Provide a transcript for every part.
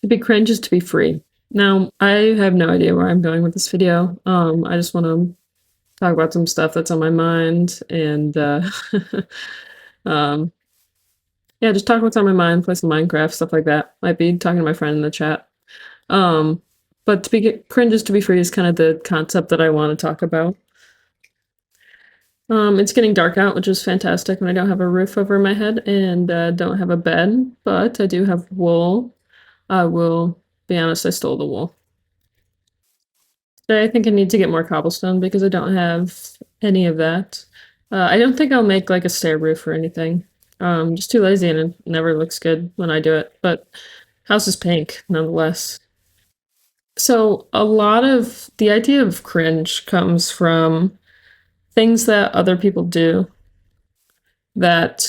To be cringe is to be free. Now, I have no idea where I'm going with this video. I just want to talk about some stuff that's on my mind and um, yeah, just talk what's on my mind, play some Minecraft, stuff like that. Might be talking to my friend in the chat. Um, but to be cringe is to be free is kind of the concept that I want to talk about. It's getting dark out, which is fantastic when I don't have a roof over my head and don't have a bed, but I do have wool. I will be honest, I stole the wool. I think I need to get more cobblestone because I don't have any of that. I don't think I'll make like a stair roof or anything. Just too lazy and it never looks good when I do it. But house is pink nonetheless. So a lot of the idea of cringe comes from things that other people do that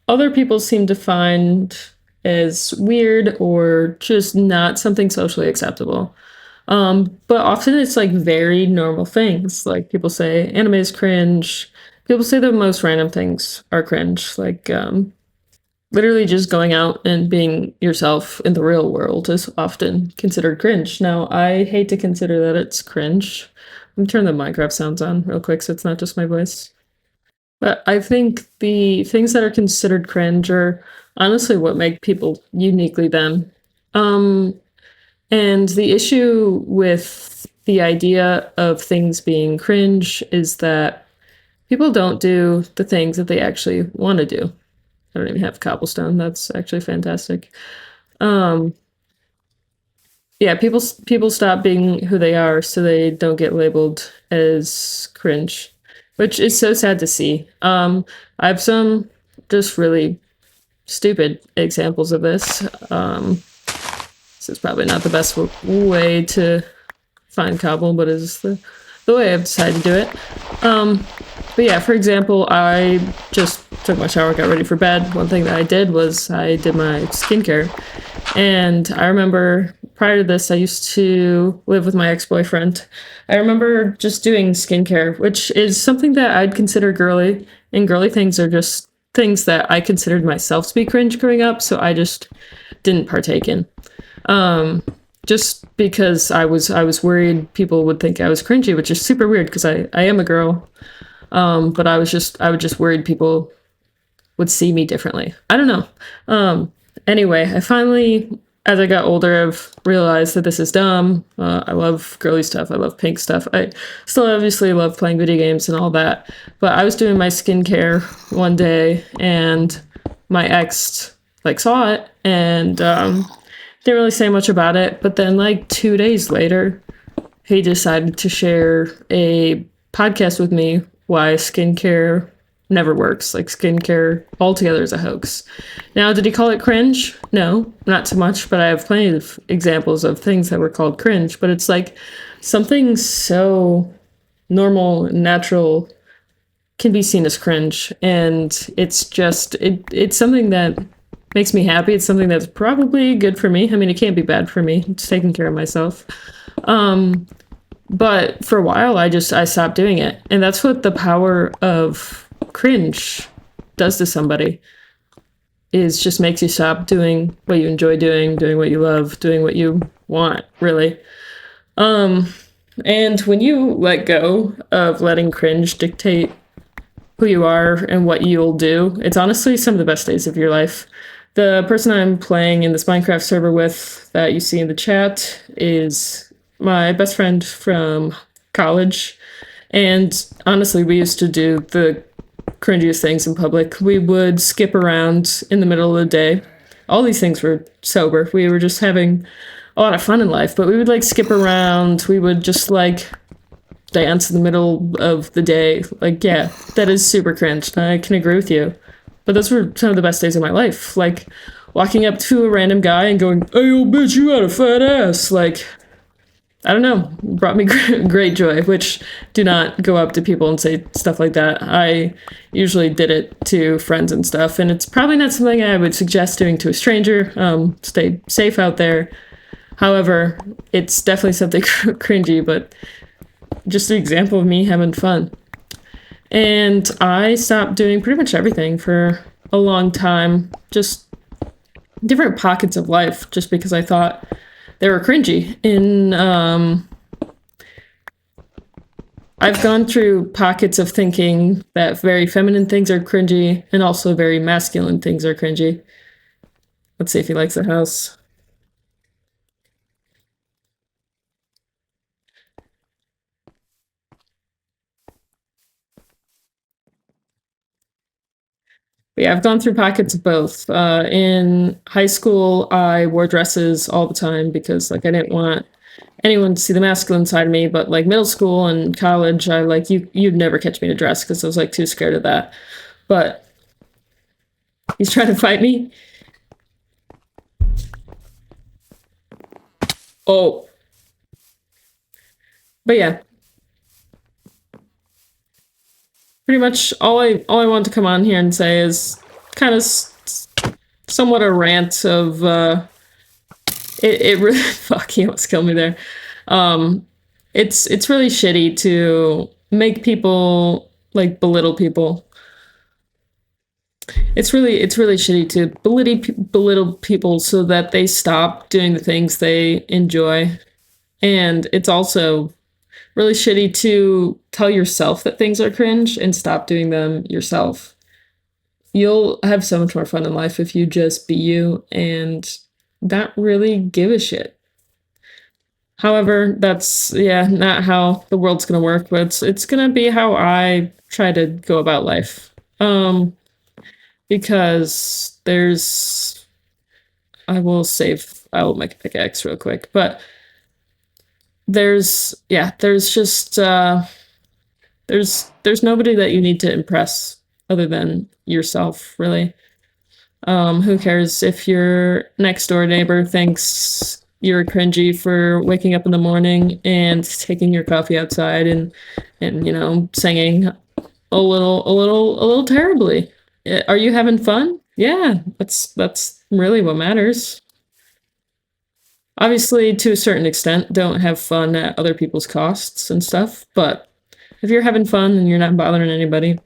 other people seem to find as weird or just not something socially acceptable. But often it's like very normal things. Like people say anime is cringe. People say the most random things are cringe. Like literally just going out and being yourself in the real world is often considered cringe. Now, I hate to consider that it's cringe. Let me turn the Minecraft sounds on real quick so it's not just my voice. But I think the things that are considered cringe are honestly what make people uniquely them. Um, and the issue with the idea of things being cringe is that people don't do the things that they actually want to do. I don't even have cobblestone. That's actually fantastic. Um, yeah, people stop being who they are so they don't get labeled as cringe, which is so sad to see. I have some just really stupid examples of this. This is probably not the best way to find cobble, but is the way I've decided to do it. But yeah, for example, I just took my shower, got ready for bed. One thing that I did was I did my skincare. And I remember prior to this, I used to live with my ex-boyfriend. I remember just doing skincare, which is something that I'd consider girly. And girly things are just things that I considered myself to be cringe growing up. So I just didn't partake in. Just because I was worried people would think I was cringy, which is super weird because I am a girl. But I was just worried people would see me differently. I don't know. Anyway, I finally, as I got older, I've realized that this is dumb. I love girly stuff. I love pink stuff. I still obviously love playing video games and all that. But I was doing my skincare one day and my ex like saw it and didn't really say much about it. But then like 2 days later, he decided to share a podcast with me why skincare never works. Like skincare altogether is a hoax. Now, did he call it cringe? No, not so much, but I have plenty of examples of things that were called cringe. But it's like something so normal and natural can be seen as cringe. And it's just, it's something that makes me happy. It's something that's probably good for me. I mean, it can't be bad for me. It's taking care of myself. But for a while, I stopped doing it. And that's what the power of cringe does to somebody, is just makes you stop doing what you enjoy doing what you love, doing what you want, really. And when you let go of letting cringe dictate who you are and what you'll do, it's honestly some of the best days of your life. The person I'm playing in this Minecraft server with that you see in the chat is my best friend from college. And honestly, we used to do the cringiest things in public. We would skip around in the middle of the day. All these things were sober. We were just having a lot of fun in life, but we would like skip around. We would just like dance in the middle of the day. Like, yeah, that is super cringe. I can agree with you. But those were some of the best days of my life. Like walking up to a random guy and going, "Hey, yo, bitch, you got a fat ass." Like, I don't know, brought me great joy, which do not go up to people and say stuff like that. I usually did it to friends and stuff, and it's probably not something I would suggest doing to a stranger. Stay safe out there. However, it's definitely something cringy, but just an example of me having fun. And I stopped doing pretty much everything for a long time. Just different pockets of life just because I thought they were cringy. I've gone through pockets of thinking that very feminine things are cringy and also very masculine things are cringy. Let's see if he likes the house. But yeah, I've gone through pockets of both. In high school, I wore dresses all the time because like I didn't want anyone to see the masculine side of me. But like middle school and college, I like you'd never catch me in a dress because I was like too scared of that. But he's trying to fight me. Oh, but yeah, pretty much all I want to come on here and say is kind of somewhat a rant of it really fuck he almost killed me there. Um, it's really shitty to make people like belittle people. It's really shitty to belittle people so that they stop doing the things they enjoy. And it's also really shitty to tell yourself that things are cringe and stop doing them yourself. You'll have so much more fun in life if you just be you and not really give a shit. However, that's yeah, not how the world's gonna work, but it's gonna be how I try to go about life. Because I will make a pickaxe real quick, but there's just there's nobody that you need to impress other than yourself, really. Who cares if your next door neighbor thinks you're cringy for waking up in the morning and taking your coffee outside and singing a little terribly. Are you having fun? Yeah, that's really what matters. Obviously, to a certain extent, don't have fun at other people's costs and stuff, but if you're having fun and you're not bothering anybody,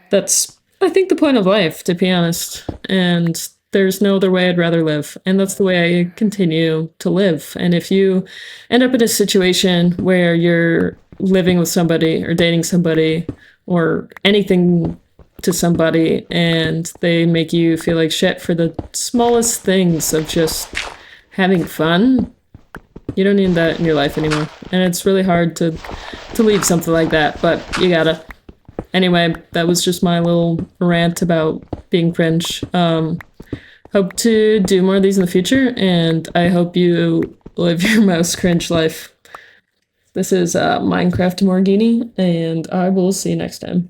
that's, I think, the point of life, to be honest. And there's no other way I'd rather live. And that's the way I continue to live. And if you end up in a situation where you're living with somebody or dating somebody or anything to somebody and they make you feel like shit for the smallest things of just having fun, you don't need that in your life anymore. And it's really hard to leave something like that, but you gotta. Anyway, that was just my little rant about being cringe. Hope to do more of these in the future, and I hope you live your most cringe life. This is Minecraft Morgini, and I will see you next time.